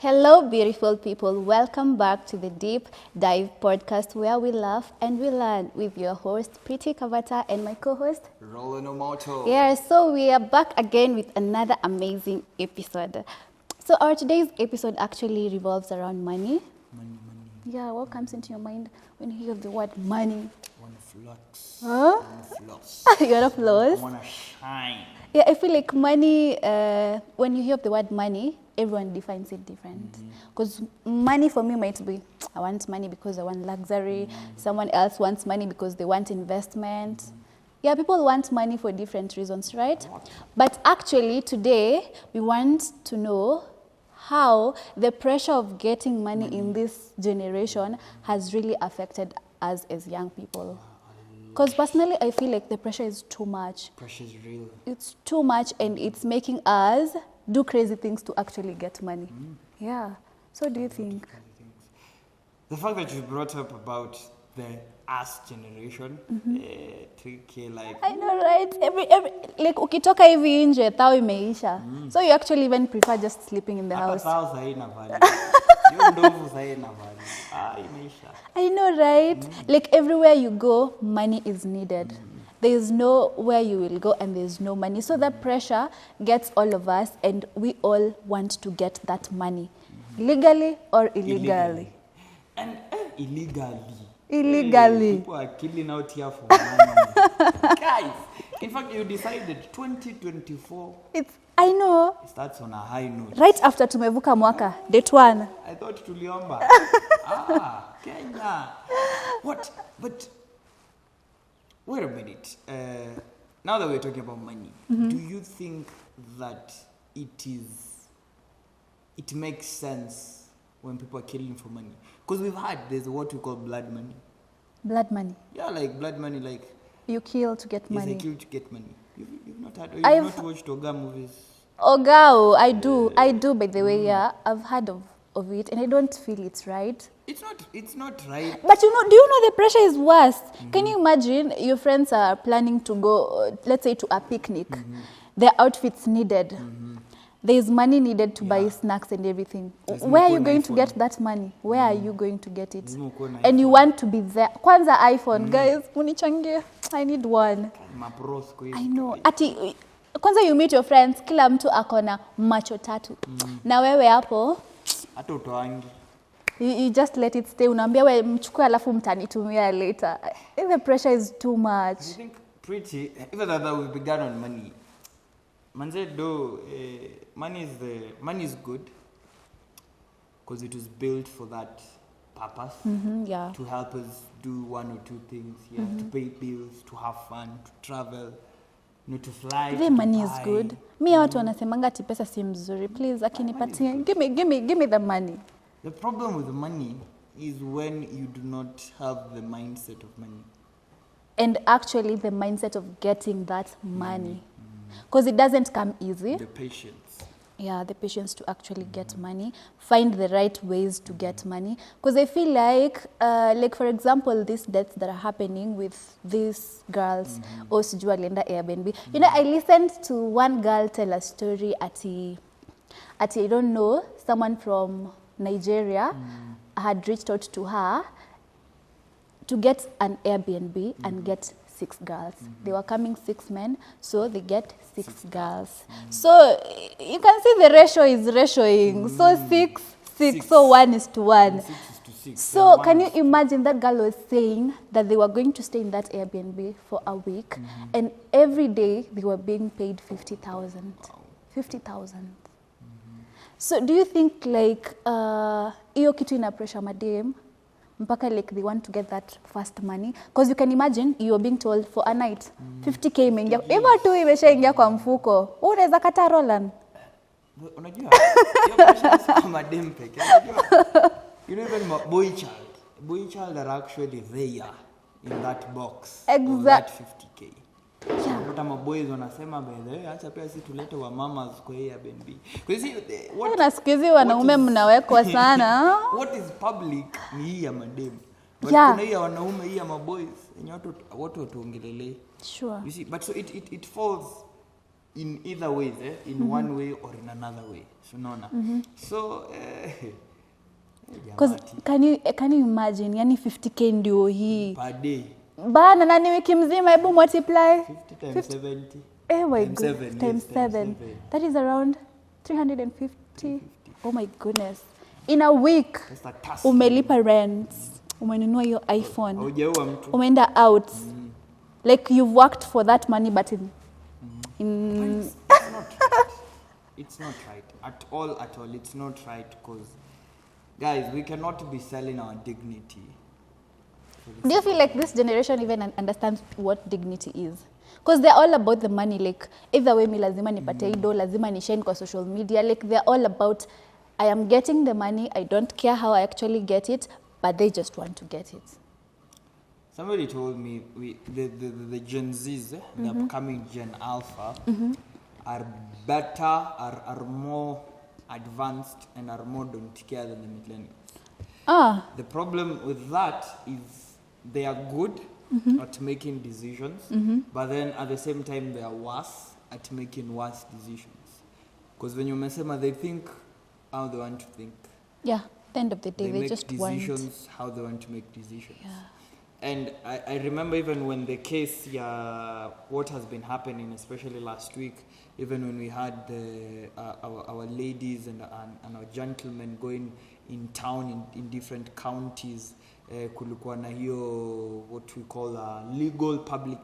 Hello, beautiful people. Welcome back to the Deep Dive podcast where we laugh and we learn with your host, Pretty Kavata, and my co-host, Roland Omoto. Yeah, so we are back again with another amazing episode. So our today's episode actually revolves around money. Money. Yeah, what comes into your mind when you hear the word money? Wanna flex. Huh? Wanna floss. You wanna floss? Wanna shine. Yeah, I feel like money, when you hear the word money, everyone defines it different. Because money for me might be, I want money because I want luxury. Someone else wants money because they want investment. Yeah, people want money for different reasons, right? But actually today, we want to know how the pressure of getting money in this generation has really affected us as young people. Because personally, I feel like the pressure is too much. Pressure is real. It's too much and it's making us do crazy things to actually get money. Yeah. So what do you think? The fact that you brought up about the us generation, tricky, like... I know, right? Every like ukitoka hivi nje, thao imeisha. So you actually even prefer just sleeping in the house. I know, right? Like everywhere you go, money is needed. There is nowhere you will go and there is no money. So that pressure gets all of us and we all want to get that money. Legally or illegally? And illegally. Illegally. People are killing out here for money. Guys, in fact, you decided 2024. I know. It starts on a high note. Right after tumevuka mwaka, date 1. I thought tuliomba. Kenya. What? But wait a minute. Now that we're talking about money, do you think that it makes sense when people are killing for money? Because there's what we call blood money. Blood money? Yeah, like blood money, like... You kill to get money. Yes, they kill to get money. You've not had, you've not watched Oga movies? Ogao, I do, by the way, yeah. I've heard of it and I don't feel it's right. It's not right. But do you know the pressure is worse? Can you imagine your friends are planning to go, let's say, to a picnic. Their outfits needed. There's money needed to buy snacks and everything. Where are you going to get that money? Where are you going to get it? And you want to be there. Kwanza iPhone, guys, munichangie. I need one. I know. Ati, kwanza you meet your friends, kila mtu akona macho tatu. Na wewe hapo, hata utoangi. You just let it stay. Unaambia we mchukue alafu mtanitumia later. The pressure is too much. I think pretty, even though we began on money, manze do, money is good because it was built for that purpose. Yeah. To help us do one or two things. Yeah, to pay bills, to have fun, to travel. To fly, the money is good. Mi watu wanasemanga ati pesa si mzuri. Please, akinipatia, give me the money. The problem with the money is when you do not have the mindset of money. And actually the mindset of getting that money. Because it doesn't come easy. The patience. Yeah, the patience to actually get money. Find the right ways to get money. Because I feel like for example, these deaths that are happening with these girls, or sijua alienda Airbnb. You know, I listened to one girl tell a story at I don't know, someone from Nigeria had reached out to her to get an Airbnb and get 6 girls. They were coming 6 men, so they get 6 girls. So you can see the ratio is ratioing. So 6, so 1:1. 6 to 6. So can you imagine that girl was saying that they were going to stay in that Airbnb for a week, and every day they were being paid 50,000. 50,000. So do you think like iyo kitu ina pressure madem mpaka like they want to get that fast money? Because you can imagine you're being told for a night 50k imeingia. Hivyo tu imeshaingia kwa mfuko. Unaweza kata Roland. Unajua? Hiyo pressure si kama madem peke. You know, even boy child are actually there in that box. Exactly. That 50k. Yeah. But my boys wanasema by the way, acha pia sisi tulete wa mamas kwa Airbnb. Because what unasikizi wanaume mnawekwa sana. What is public ni hii ya madem. But kuna hii ya wanaume, hii ya my boys. Yenye watu watuongelele. Sure. You see, but so it falls in either ways, in one way or in another way. So so because can you imagine, yani 50k ndio hii per day bana, na ni wiki mzima, hebu multiply 50 times 70 my god, times 7. That is around 350. Oh my goodness, in a week umelipa rent, umenunua your iPhone, umeenda out, like you've worked for that money, but it's not right at all. It's not right, because guys, we cannot be selling our dignity. Do you feel like this generation even understands what dignity is? Because they're all about the money. Like, either way, mi lazima nipate ido, lazima ni shine kwa social media. Like, they're all about, I am getting the money, I don't care how I actually get it, but they just want to get it. Somebody told me the Gen Zs, the upcoming Gen Alpha, are better, are more advanced, and are more don't care than the millennials. The problem with that is they are good at making decisions, but then at the same time they are worse at making worse decisions. Because when you mesema, they think how they want to think. Yeah, at the end of the day, they just make decisions how they want to make decisions. Yeah. And I remember even when the case, what has been happening, especially last week, even when we had our ladies and our gentlemen going in town in different counties, kulikuwa na hiyo what we call a legal public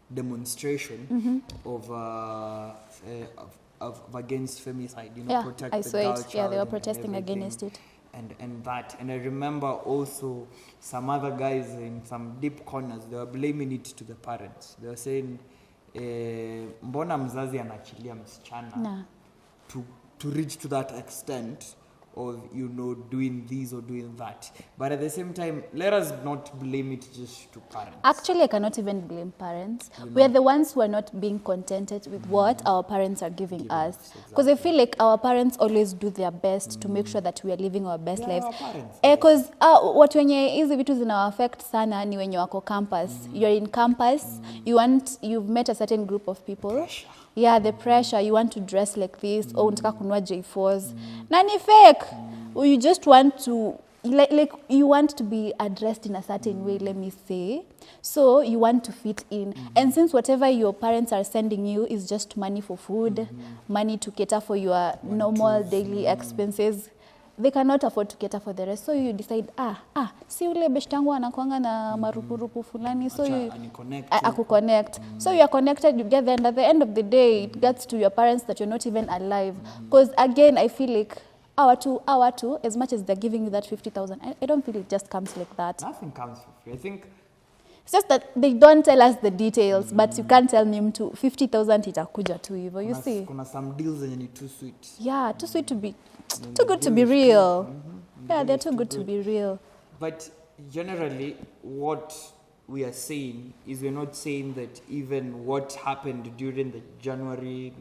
demonstration of against femicide, protect the girl child. Yeah, they were protesting against it. And that, and I remember also some other guys in some deep corners, they were blaming it to the parents. They were saying, mbona mzazi anachilia msichana to reach to that extent of, doing this or doing that. But at the same time, let us not blame it just to parents. Actually, I cannot even blame parents. We are the ones who are not being contented with what our parents are giving us. Because I feel like our parents always do their best to make sure that we are living our best lives. Because watu wenye hizi vitu zina affect sana ni wenye wako campus. You're in campus, you've met a certain group of people. Pressure. Yeah, the pressure, you want to dress like this, or unataka kununua J4s. Na ni fake. Or you just want to, like you want to be addressed in a certain way, let me say. So you want to fit in. And since whatever your parents are sending you is just money for food, money to cater for your normal daily expenses, they cannot afford to cater for the rest. So you decide, si ule beshtangu anakuanga na marupurupu fulani, so you connect. So you are connected, you get there, and at the end of the day, it gets to your parents that you're not even alive. Because again, I feel like our two, as much as they're giving you that 50,000, I don't feel it just comes like that. Nothing comes for free. I think it's just that they don't tell us the details, but you can't tell me to 50,000 itakuja tu hivyo, you see. Kuna some deals zenye ni too sweet. Yeah, too sweet to be, too good to be real. Yeah, they're too good to be real. But generally, what we are saying is we're not saying that even what happened during the January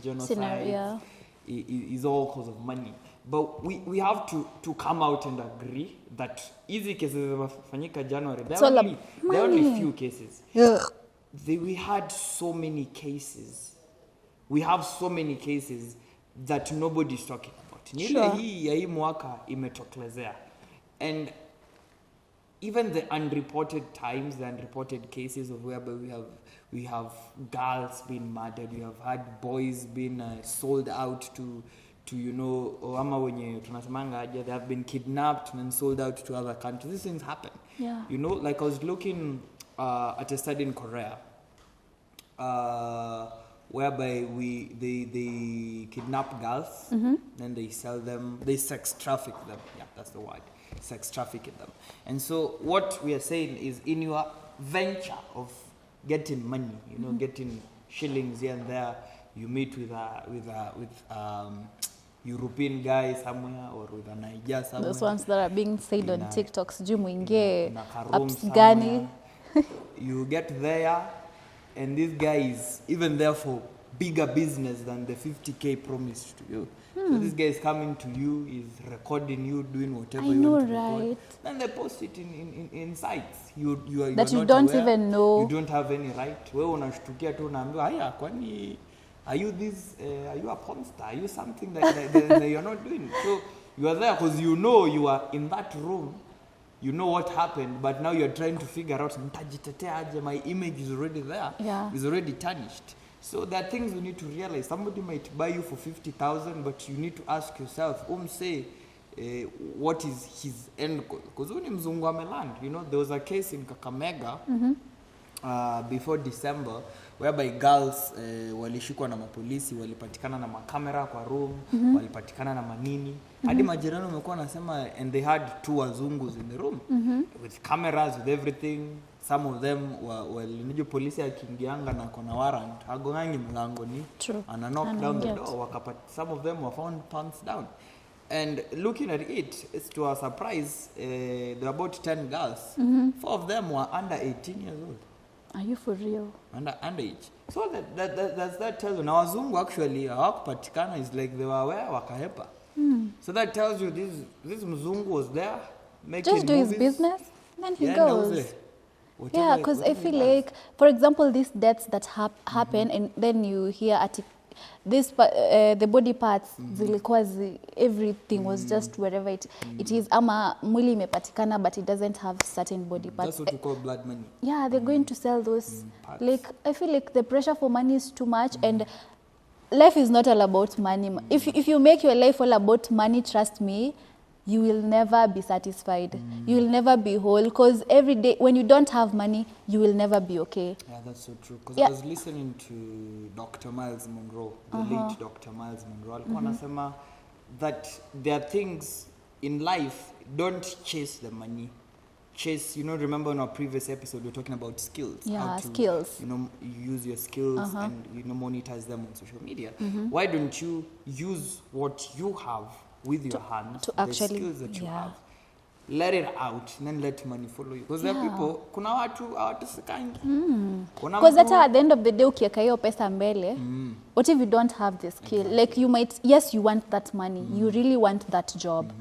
genocide is all cause of money. But we have to come out and agree that easy cases zimefanyika January. There are only few cases. Yeah. We had so many cases. We have so many cases that nobody's talking about. Sure. Hii mwaka imetokelezea. And even the unreported times, the unreported cases of whereby we have girls being murdered, we have had boys being sold out to ama wenye tunasemanga aje, they have been kidnapped and sold out to other countries. These things happen. Yeah. Like I was looking at a study in Korea, whereby they kidnap girls, then they sell them, they sex traffic them. Yeah, that's the word. Sex trafficking them. And so what we are saying is, in your venture of getting money, getting shillings here and there, you meet with European guy somewhere or with a Niger somewhere. Those ones that are being said on TikTok, sijui mwingie apps gani. You get there, and this guy is even there for bigger business than the 50K promised to you. So this guy is coming to you, is recording you, doing whatever you want to record. Then they post it in sites. You that you not don't aware, even know. You don't have any right. Wewe unashtukia tu unaambiwa haya kwani are you this, are you a porn star? Are you something that you're not doing? So you are there because you know you are in that room, you know what happened, but now you're trying to figure out, my image is already there, is already tarnished. So there are things you need to realize. Somebody might buy you for 50,000, but you need to ask yourself, what is his end goal? Because when mzungu ameland, you know, there was a case in Kakamega before December, whereby girls walishikwa na mapolisi, walipatikana na makamera kwa room, walipatikana na manini. Hadi majirani wamekuwa nasema, and they had 2 wazungus in the room with cameras, with everything. Some of them walinijua polisi akiingianga na kona warrant, hagongangi mlangoni, ana knock down the door, some of them were found pants down. And looking at it, it's to our surprise, there were about 10 girls. 4 of them were under 18 years old. Are you for real? Underage. So that tells you, now wazungu actually, hawakupatikana is like they were aware, wakahepa. So that tells you this mzungu was there, making just do movies. his business, then he goes. Yeah, because I feel like, for example, these deaths that happen, and then you hear the body parts, everything was just wherever it is. Ama mwili imepatikana, but it doesn't have certain body parts. That's what we call blood money. Yeah, they're going to sell those. Like, I feel like the pressure for money is too much, and life is not all about money. If you make your life all about money, trust me, you will never be satisfied. You will never be whole, because every day when you don't have money, you will never be okay. Yeah, that's so true. Because I was listening to Dr. Miles Monroe, the late Dr. Miles Monroe. Alikuwa anasema that there are things in life, don't chase the money. Chase, remember in our previous episode, we were talking about skills. Yeah, how to, skills. Use your skills and, monetize them on social media. Why don't you use what you have with your hands, to the actually, skills that you have, let it out, and then let money follow you. Because there are people, kuna watu hawatasikangi. Because at the end of the day, ukiweka hiyo pesa mbele, what if you don't have the skill? Exactly. Like you might, yes, you want that money, you really want that job,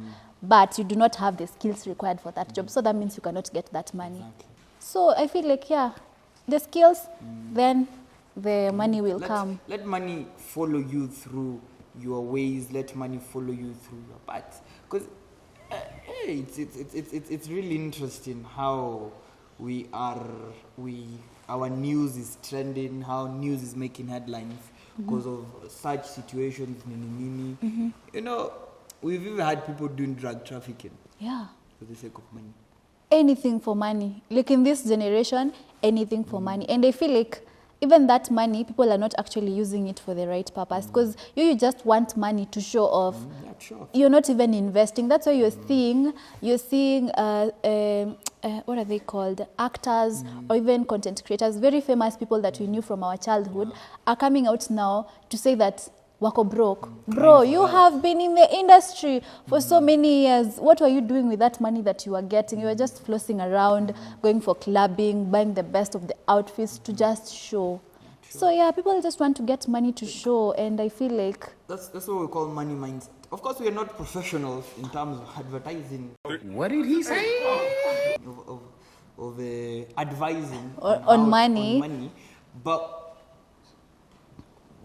but you do not have the skills required for that job. So that means you cannot get that money. Exactly. So I feel like, the skills, then the money will come. Let money follow you through your ways, let money follow you through your paths. Because it's really interesting how our news is trending, how news is making headlines because of such situations. We've even had people doing drug trafficking for the sake of money. Anything for money. Like in this generation, anything for money. And I feel like even that money, people are not actually using it for the right purpose, because you just want money to show off. You're not even investing. That's why you're seeing what are they called? Actors or even content creators, very famous people that we knew from our childhood, are coming out now to say that wako broke. Bro, you have been in the industry for so many years. What were you doing with that money that you were getting? You were just flossing around, going for clubbing, buying the best of the outfits to just show. So people just want to get money to show, and I feel like that's what we call money mindset. Of course, we are not professionals in terms of advertising. What did he say? Of advising on money, but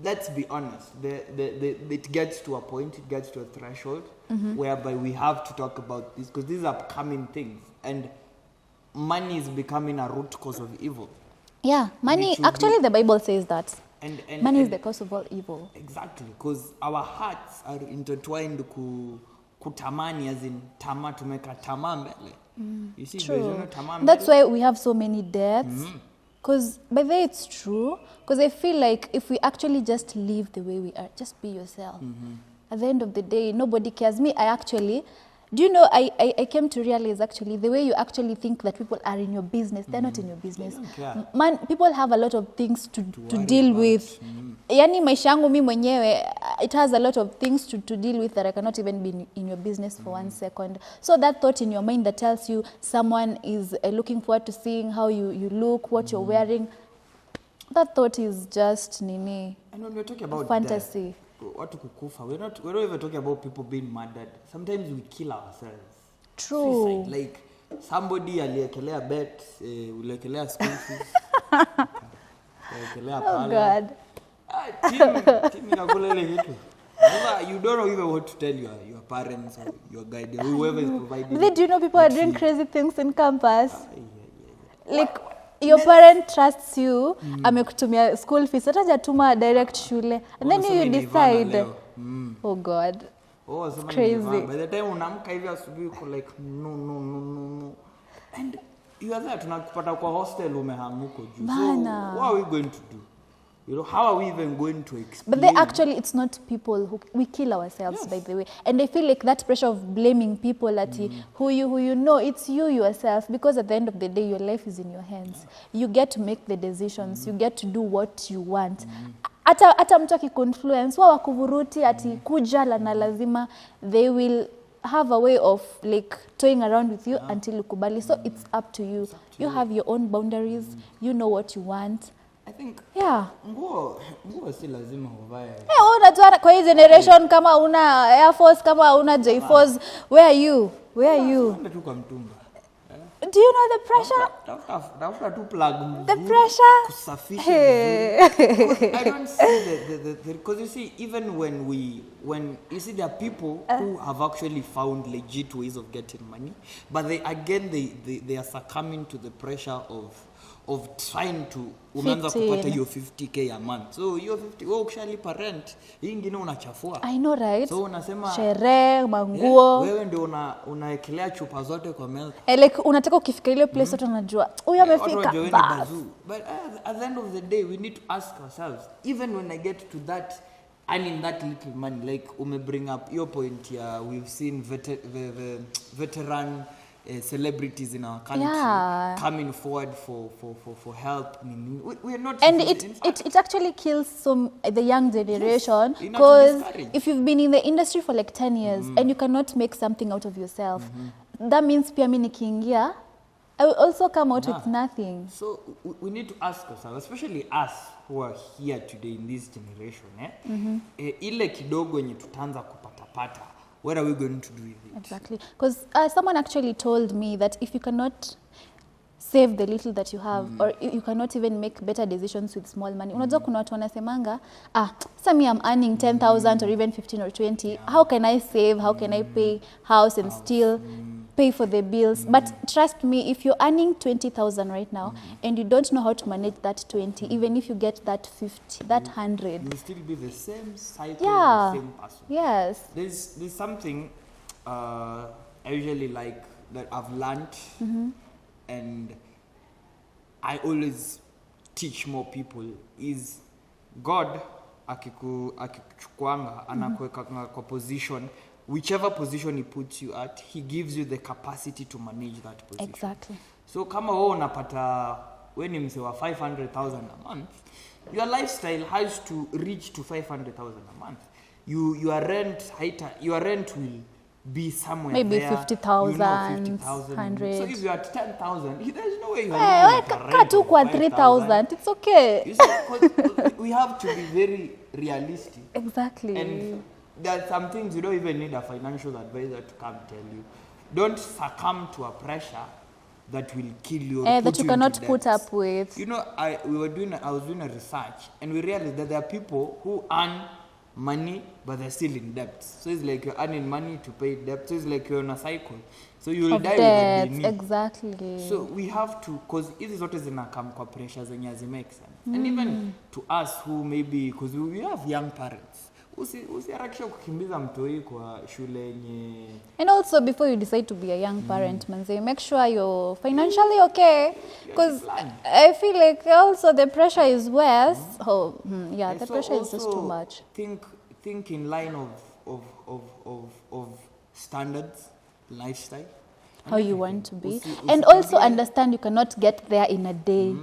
let's be honest, it gets to a point, it gets to a threshold whereby we have to talk about this, because these are upcoming things, and money is becoming a root cause of evil. Yeah, money, actually the Bible says that. And money is the cause of all evil. Exactly, because our hearts are intertwined kutamani, as in tama, tumeka tama mbele. You see, true. That's why we have so many deaths. Because by the way, it's true. Because I feel like if we actually just live the way we are, just be yourself. At the end of the day, nobody cares. Me, I came to realize actually the way you actually think that people are in your business, they're not in your business. Man, people have a lot of things to deal with. Yani maisha yangu mimi mwenyewe, it has a lot of things to deal with that I cannot even be in your business for 1 second. So that thought in your mind that tells you someone is looking forward to seeing how you look, what you're wearing, that thought is just nini. And when we're talking about fantasy. Death, what to kukufa, we're not even talking about people being murdered. Sometimes we kill ourselves. True. Suicide. Like somebody aliekelea bet, ulekelea school fees. Oh God. Team inakulele kitu. You don't know even what to tell your parents or your guardian, whoever is providing. But do you know people are doing crazy things in campus? Yeah. Like your parent trusts you, amekutumia school fees, hata hajatuma direct shule, and then you decide. Oh God. Oh, it's crazy. By the time unaamka hivi asubuhi uko like no. And you are there tunakupata kwa hostel umehanguko juu. So what are we going to do? You know, how are we even going to explain? But actually, it's not people who we kill ourselves, by the way. And I feel like that pressure of blaming people at who you know, it's you yourself. Because at the end of the day, your life is in your hands. You get to make the decisions. You get to do what you want. Hata mtu akiconfluence, wa wakuvuruti ati kujala na lazima, they will have a way of like toying around with you until ukubali. So it's up to you. You have your own boundaries. You know what you want. I think nguo si lazima uvae. Unajua kwa hii generation kama una Air Force kama una J Force, where are you? Tu kwa mtumba. Do you know the pressure? Tafuta tu plug. The pressure. Kusafisha. I don't see the because you see even when you see there are people who have actually found legit ways of getting money, but they are succumbing to the pressure of trying to unaanza kupata hiyo 50k a month. So hiyo 50 wewe ukishalipa rent, hii nyingine unachafua. I know, right? So unasema sherehe, manguo. Wewe ndio unaekelea chupa zote kwa meza. Like unataka ukifika ile place watu wanajua huyu amefika. But at the end of the day we need to ask ourselves, even when I get to that earning that little money, like bring up your point here, we've seen veteran celebrities in our country coming forward for help. We are not. And it actually kills the young generation, because if you've been in the industry for like 10 years and you cannot make something out of yourself, that means pia mimi nikiingia, I will also come out with nothing. So we need to ask ourselves, especially us who are here today in this generation, ile kidogo yenye tutaanza kupata, what are we going to do with it? Exactly. Because someone actually told me that if you cannot save the little that you have, or you cannot even make better decisions with small money. Unajua kuna watu wanasemanga, sasa me I'm earning 10,000 or even 15 or 20. How can I save? How can I pay house and still pay for the bills? But trust me, if you're earning 20,000 right now and you don't know how to manage that 20, even if you get that 50, that 100, you'll still be the same cycle, the same person. Yes. There's something I usually like that I've learned, and I always teach more people is God akikuchukuanga anakuweka kwa position, whichever position he puts you at, he gives you the capacity to manage that position. Exactly. So kama wewe unapata wewe ni mse wa 500,000 a month, your lifestyle has to reach to 500,000 a month. Your rent will be somewhere maybe there. 50,000, 100. So if you're at 10,000, there's no way you are cut to 3,000. It's okay. You see, we have to be very realistic. Exactly. And there are some things you don't even need a financial advisor to come tell you. Don't succumb to a pressure that will kill you. That you cannot put up with. You know, I was doing a research, and we realized that there are people who earn money but they're still in debt. So it's like you're earning money to pay debt. So it's like you're on a cycle. So you'll die with a deni. Exactly. So we have to, because hizi zote zinakam kwa pressure zenye hazimake sense. And even to us who maybe, because we have young parents, usiharakisha kukimbiza mtoi kwa shule yenye. And also before you decide to be a young parent, manze, make sure you're financially okay, because I feel like also the pressure is worse. The pressure is just too much. Think in line of standards, lifestyle. How you want to be. And also understand you cannot get there in a day.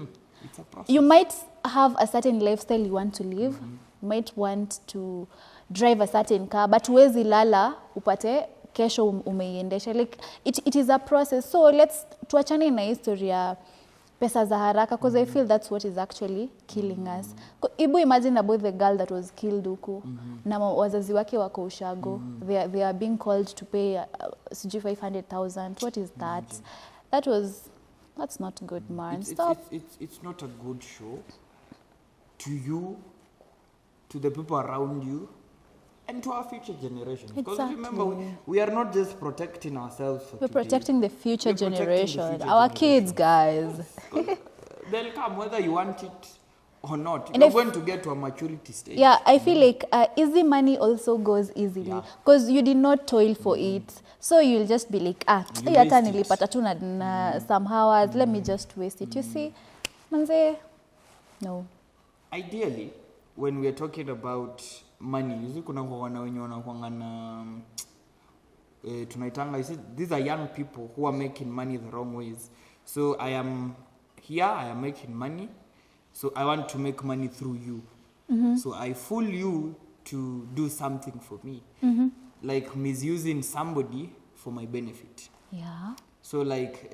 It's a process. You might have a certain lifestyle you want to live. You might want to drive a certain car, but huwezi lala upate kesho umeiendesha. Like it is a process. So tuachane na history ya pesa za haraka, because I feel that's what is actually killing us. Ibu, imagine about the girl that was killed huku na wazazi wake wako ushago. They are being called to pay 500,000. What is that? That's not good, man. Stop. It's not a good show to you to the people around you, and to our future generations. Because Exactly. remember, we are not just protecting ourselves for We're today. protecting the future We're protecting the generation, future our generation. kids, guys. They'll come whether you want it or not. And You're if- going to get to a maturity stage. Yeah, I feel like easy money also goes easily Yeah. because you did not toil for it. So you'll just be like, You hii hata waste it. nilipata tu na some hours, let me just waste it. You see, manze, no. Ideally, when we are talking about money, you see kuna wana wenye wanakuanga na tunaitanga, you see, these are young people who are making money the wrong ways. So I am here, I am making money, so I want to make money through you. So I fool you to do something for me. Like misusing somebody for my benefit. Yeah. So like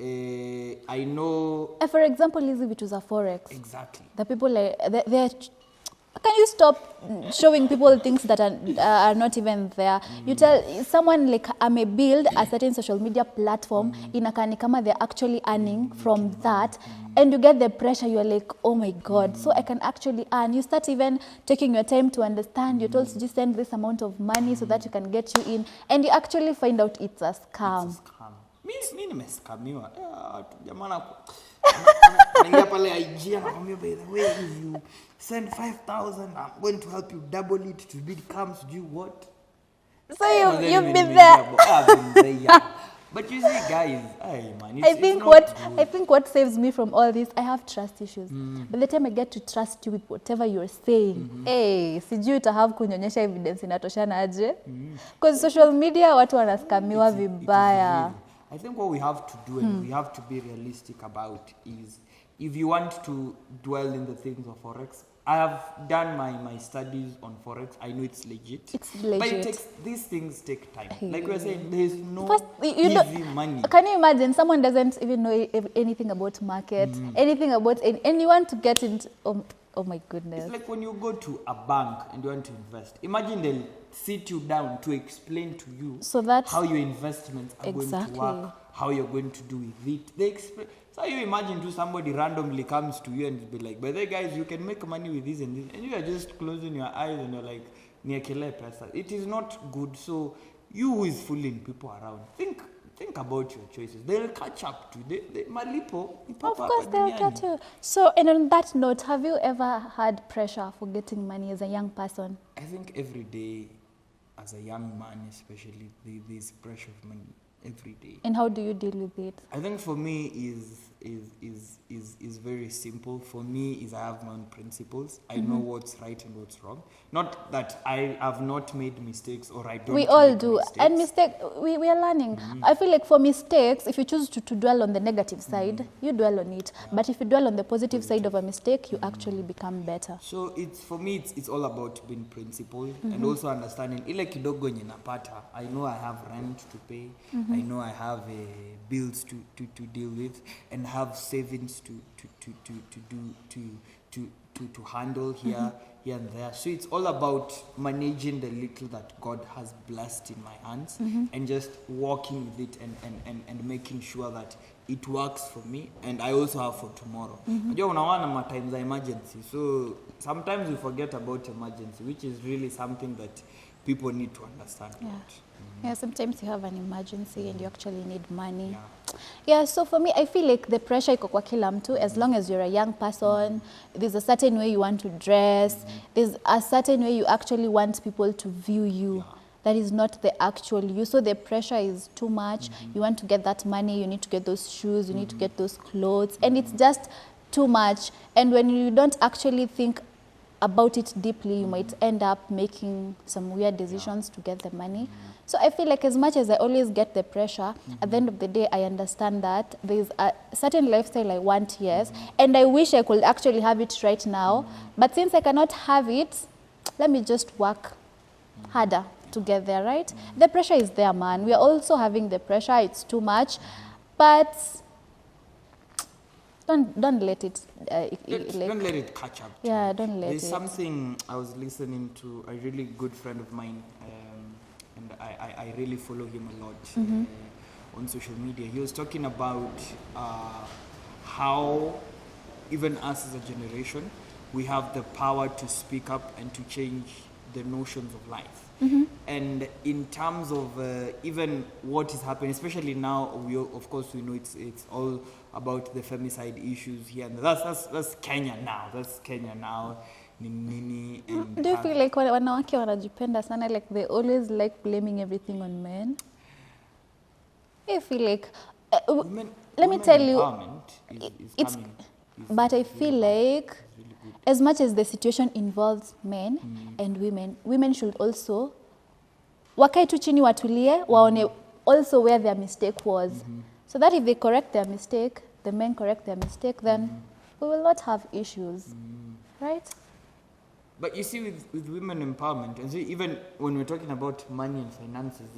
I know For example, hizi vitu za forex. exactly. The people like they're can you stop showing people things that are not even there? You tell someone like I may build a certain social media platform inakani kama they're actually earning from that, and you get the pressure. You're like, oh my god, so I can actually earn. You start even taking your time to understand. You're told to just send this amount of money so that you can get you in, and you actually find out it's a scam. Scam. Mi nimeskamiwa. Jamana naingia pale IG anakwambia, by the way, if you send 5,000, I'm going to help you double it to become you what? So you've been there. I've been there. But you see, guys, hey man, it's, I think what saves me from all this, I have trust issues. By the time I get to trust you with whatever you're saying, hey, sijui utahave kunyonyesha evidence inatoshana aje. Because social media watu wanaskamiwa vibaya. I think what we have to do and we have to be realistic about is if you want to dwell in the things of Forex, I have done my studies on Forex. I know it's legit. It's legit. But these things take time. Like we were saying, there's no First, easy money. Can you imagine someone doesn't even know anything about market, anything about and you want to get into oh my goodness. It's like when you go to a bank and you want to invest. Imagine they'll sit you down to explain to you So that how your investments are going to work, how you're going to do with it. They explain. So you imagine to somebody randomly comes to you and be like, by the way, guys, you can make money with this and this. And you are just closing your eyes and you're like, niekele pesa. It is not good. So you who is fooling people around, think about your choices. They'll catch up to they malipo. Of course they'll get you. So, and on that note, have you ever had pressure for getting money as a young person? I think every day, as a young man especially, there's pressure of money every day. And how do you deal with it? I think for me is very simple. For me is I have my own principles. I know what's right and what's wrong. Not that I have not made mistakes or I don't. We all make do. mistakes. And we are learning. I feel like for mistakes, if you choose to dwell on the negative side, you dwell on it. But if you dwell on the positive side of a mistake, you actually become better. So for me it's all about being principled and also understanding ile kidogo yenye napata. I know I have rent to pay. I know I have bills to deal with and have savings to handle here and there. So it's all about managing the little that God has blessed in my hands and just walking with it and making sure that it works for me and I also have for tomorrow. Unajua unaona times za emergency. So sometimes we forget about emergency, which is really something that people need to understand about. Yeah, sometimes you have an emergency and you actually need money. Yeah, so for me, I feel like the pressure iko kwa kila mtu. As long as you're a young person, there's a certain way you want to dress. There's a certain way you actually want people to view you. That is not the actual you. So the pressure is too much. You want to get that money, you need to get those shoes, you need to get those clothes. And it's just too much. And when you don't actually think about it deeply, you might end up making some weird decisions to get the money. So I feel like as much as I always get the pressure, at the end of the day, I understand that there's a certain lifestyle I want, yes, and I wish I could actually have it right now. But since I cannot have it, let me just work harder to get there, right? The pressure is there, man. We are also having the pressure. It's too much. But don't let it don't let it catch up to yeah you. don't let There's it something I was listening to, a really good friend of mine, and I really follow him a lot on social media. He was talking about how even us as a generation, we have the power to speak up and to change the notions of life. And in terms of even what is happening, especially now, of course we know it's all about the femicide issues here, and that's Kenya now. That's Kenya now. Nini, and do you feel like wanawake wanajipenda sana, like they always like blaming everything on men? I feel like let me tell you, it's coming. But I feel like as much as the situation involves men and women should also wakae tu chini watulie, waone also where their mistake was, so that if they correct their mistake, the men correct their mistake, then we will not have issues, right? But you see, with women empowerment, and see, even when we're talking about money and finances,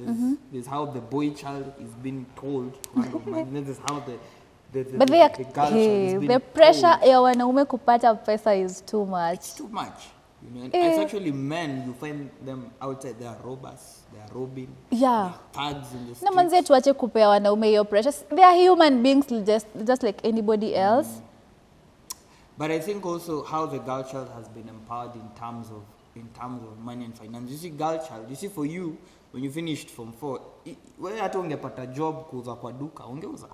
there's how the boy child is being told to handle money, and then there's how the girl child is being the pressure told. ya wanaume kupata pesa is too much. It's too much. You know, and it's actually men, you find them outside, they are robbers, they are robbing, Yeah. thugs in the Na streets. manze tuache kupea wanaume hiyo pressure. They are human beings just like anybody else. But I think also how the girl child has been empowered in terms of money and finance. You see, girl child, you see, for you, when you finished Form 4, wewe hata ungepata job kuuza kwa duka, ungeuza.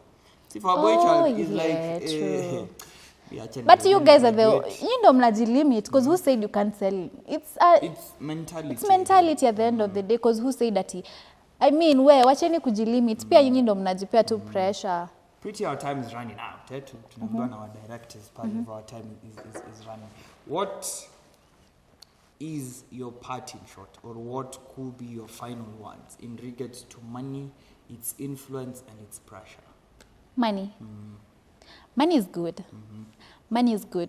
See, for a boy child, it's true. like... But you guys are you ndo mnajilimit, because who said you can't sell? It's mentality. It's mentality at the end of the day, because who said that I mean, wacheni kujilimit, pia nyinyi ndo mnajipea tu pressure. Pretty, our time is running out. Our directors, part of our time is running. What is your parting shot, or what could be your final words in regards to money, its influence, and its pressure? Money. Money is good. Money is good.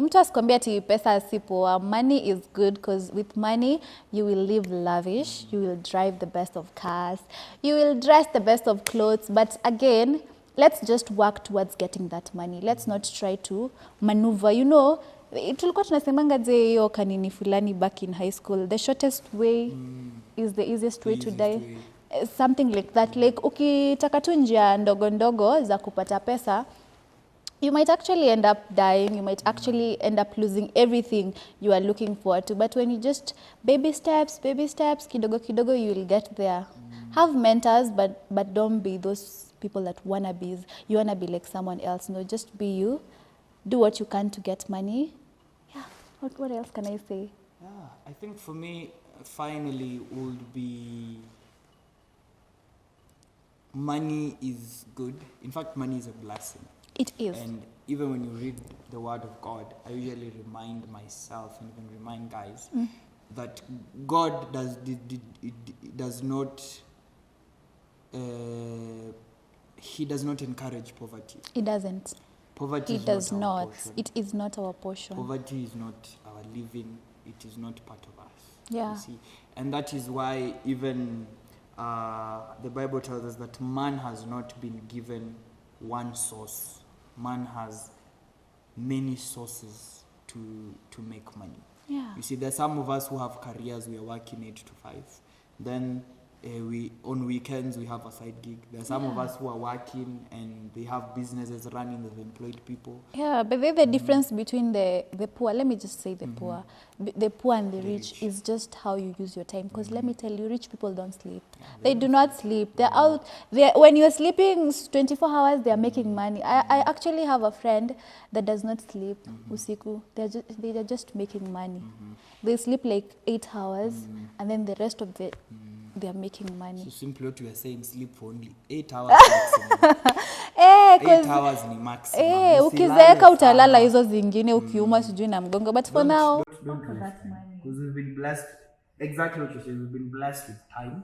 Mtu asikwambia ati pesa si poa. Money is good because with money you will live lavish, you will drive the best of cars, you will dress the best of clothes, but again, let's just work towards getting that money. Let's not try to maneuver. You know, tulikuwa tunasemanga je hiyo kanini fulani back in high school, the shortest way is the easiest way to die. Something like that. Like ukitaka tu njia ndogo ndogo za kupata pesa, you might actually end up dying, you might actually end up losing everything you are looking forward to. But when you just baby steps, kidogo kidogo, you will get there. Have mentors, but don't be those people that you wanna be like someone else. No, just be you. Do what you can to get money. Yeah. What else can I say? Yeah, I think for me, finally, would be money is good. In fact, money is a blessing. It is. And even when you read the Word of God, I usually remind myself and even remind guys that God does not. He does not encourage poverty. It doesn't. Poverty it does not. It is not our portion. Poverty is not our living. It is not part of us. Yeah. You see? And that is why even the Bible tells us that man has not been given one source. Man has many sources to make money. Yeah. You see, there are some of us who have careers, we are working 8 to 5. Then on weekends we have a side gig. There are some of us who are working and they have businesses running, they've employed people. Yeah, but the difference between the poor, let me just say the poor, the poor and the rich is just how you use your time. Because let me tell you, rich people don't sleep. Yeah, they do not sleep. They're out. When you're sleeping 24 hours, they're making money. I actually have a friend that does not sleep usiku. They're just making money. They sleep like 8 hours and then the rest of the they're making money. So simply what you are saying, sleep for only 8 hours maximum. 8 hours ni maximum. Ukizeeka utalala hizo zingine ukiuma sijui na mgongo. But for now, don't do that. Because we've been blessed, exactly what you said, we've been blessed with time,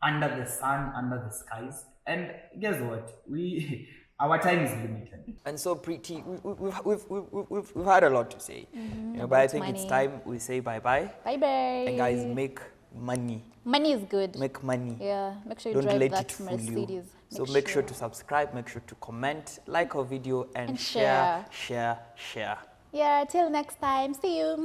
under the sun, under the skies. And guess what? Our time is limited. And so pretty, we've had a lot to say. But I think it's time we say bye-bye. Bye-bye. And guys, make money. Money is good. Make money. Yeah, make sure you Don't drive let that it fool Mercedes. you. So make sure to subscribe, make sure to comment, like our video, and share. Yeah, till next time. See you.